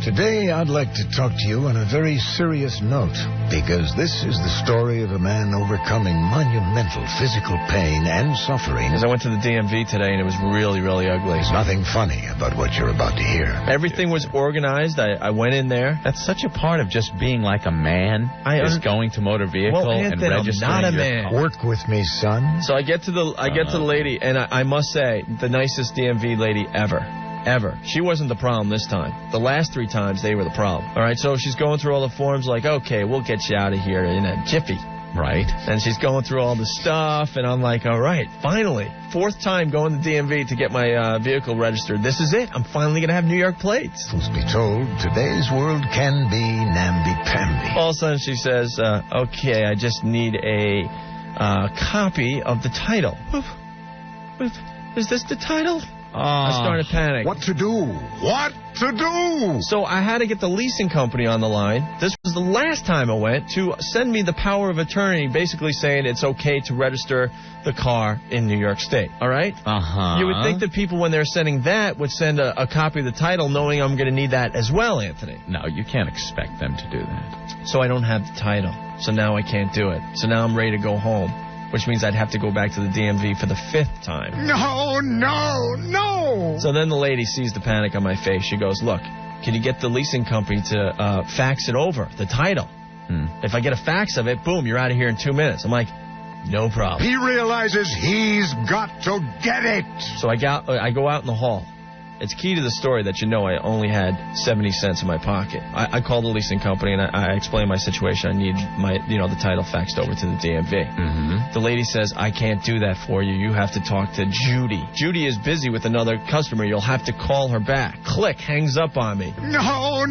Today, I'd like to talk to you on a very serious note, because this is the story of a man overcoming monumental physical pain and suffering. Because I went to the DMV today, and it was really, really ugly. There's nothing funny about what you're about to hear. Everything was organized. I went in there. That's such a part of just being like a man, is going to motor vehicle and registering. I'm not a man. Work with me, son. So I get to the lady, and I must say, the nicest DMV lady ever. She wasn't the problem this time. The last 3 times, they were the problem. All right, so she's going through all the forms like, okay, we'll get you out of here in a jiffy. Right. And she's going through all the stuff, and I'm like, all right, finally. 4th time going to DMV to get my vehicle registered. This is it. I'm finally going to have New York plates. Truth be told, today's world can be namby-pamby. All of a sudden, she says, okay, I just need a copy of the title. Is this the title? I started panicking. What to do? What to do? So I had to get the leasing company on the line. This was the last time I went to send me the power of attorney, basically saying it's okay to register the car in New York State. All right? Uh-huh. You would think that people, when they're sending that, would send a copy of the title knowing I'm going to need that as well, Anthony. No, you can't expect them to do that. So I don't have the title. So now I can't do it. So now I'm ready to go home, which means I'd have to go back to the DMV for the 5th time. No! So then the lady sees the panic on my face. She goes, look, can you get the leasing company to fax it over, the title? If I get a fax of it, boom, you're out of here in 2 minutes. I'm like, no problem. He realizes he's got to get it. So I go out in the hall. It's key to the story that you know I only had 70 cents in my pocket. I called the leasing company, and I explained my situation. I need the title faxed over to the DMV. Mm-hmm. The lady says, I can't do that for you. You have to talk to Judy. Judy is busy with another customer. You'll have to call her back. Click, hangs up on me. No!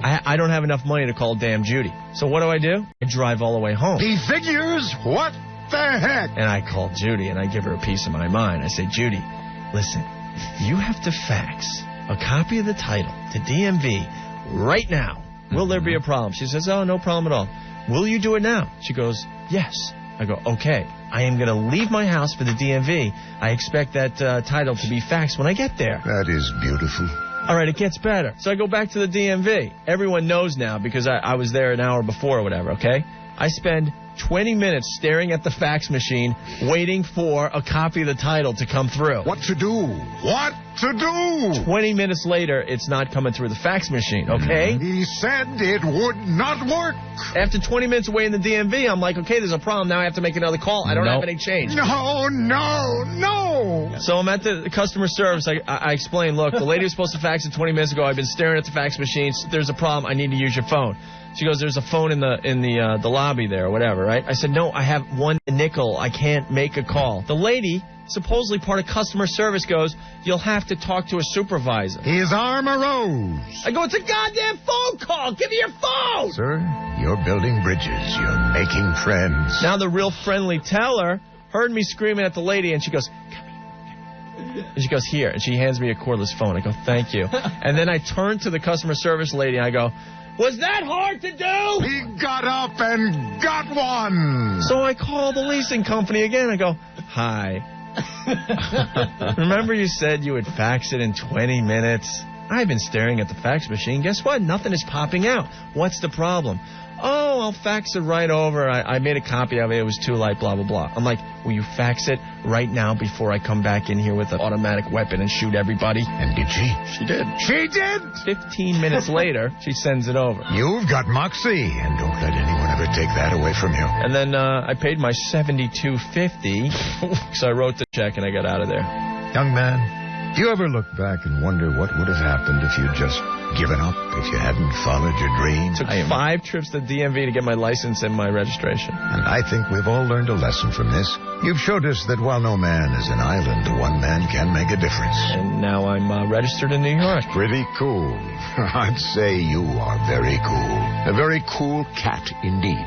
I don't have enough money to call damn Judy. So what do? I drive all the way home. He figures, what the heck? And I call Judy, and I give her a piece of my mind. I say, Judy, listen. You have to fax a copy of the title to DMV right now. Will there be a problem? She says, oh, no problem at all. Will you do it now? She goes, yes. I go, okay. I am going to leave my house for the DMV. I expect that title to be faxed when I get there. That is beautiful. All right, it gets better. So I go back to the DMV. Everyone knows now because I was there an hour before or whatever, okay? I spend 20 minutes staring at the fax machine, waiting for a copy of the title to come through. What to do? 20 minutes later, it's not coming through the fax machine, okay? He said it would not work. After 20 minutes away in the DMV, I'm like, okay, there's a problem. Now I have to make another call. I don't have any change. No. So I'm at the customer service. I explain, look, the lady was supposed to fax it 20 minutes ago. I've been staring at the fax machine. There's a problem. I need to use your phone. She goes, there's a phone in the lobby there or whatever, right? I said, no, I have 1 nickel. I can't make a call. The lady, supposedly part of customer service, goes, you'll have to talk to a supervisor. His arm arose. I go, it's a goddamn phone call. Give me your phone. Sir, you're building bridges. You're making friends. Now the real friendly teller heard me screaming at the lady, and she goes, come here. And she goes, here. And she hands me a cordless phone. I go, thank you. And then I turn to the customer service lady, and I go, was that hard to do? He got up and got one. So I call the leasing company again. I go, hi. Remember you said you would fax it in 20 minutes? I've been staring at the fax machine. Guess what? Nothing is popping out. What's the problem? Oh, I'll fax it right over. I made a copy of it. It was too light, blah, blah, blah. I'm like, will you fax it right now before I come back in here with an automatic weapon and shoot everybody? And did she? She did. She did? 15 minutes later, she sends it over. You've got Moxy, and don't let anyone ever take that away from you. And then I paid my $72.50, so I wrote the check and I got out of there. Young man, do you ever look back and wonder what would have happened if you'd just given up, if you hadn't followed your dreams? Took 5 trips to DMV to get my license and my registration. And I think we've all learned a lesson from this. You've showed us that while no man is an island, one man can make a difference. And now I'm registered in New York. Pretty cool. I'd say you are very cool. A very cool cat indeed.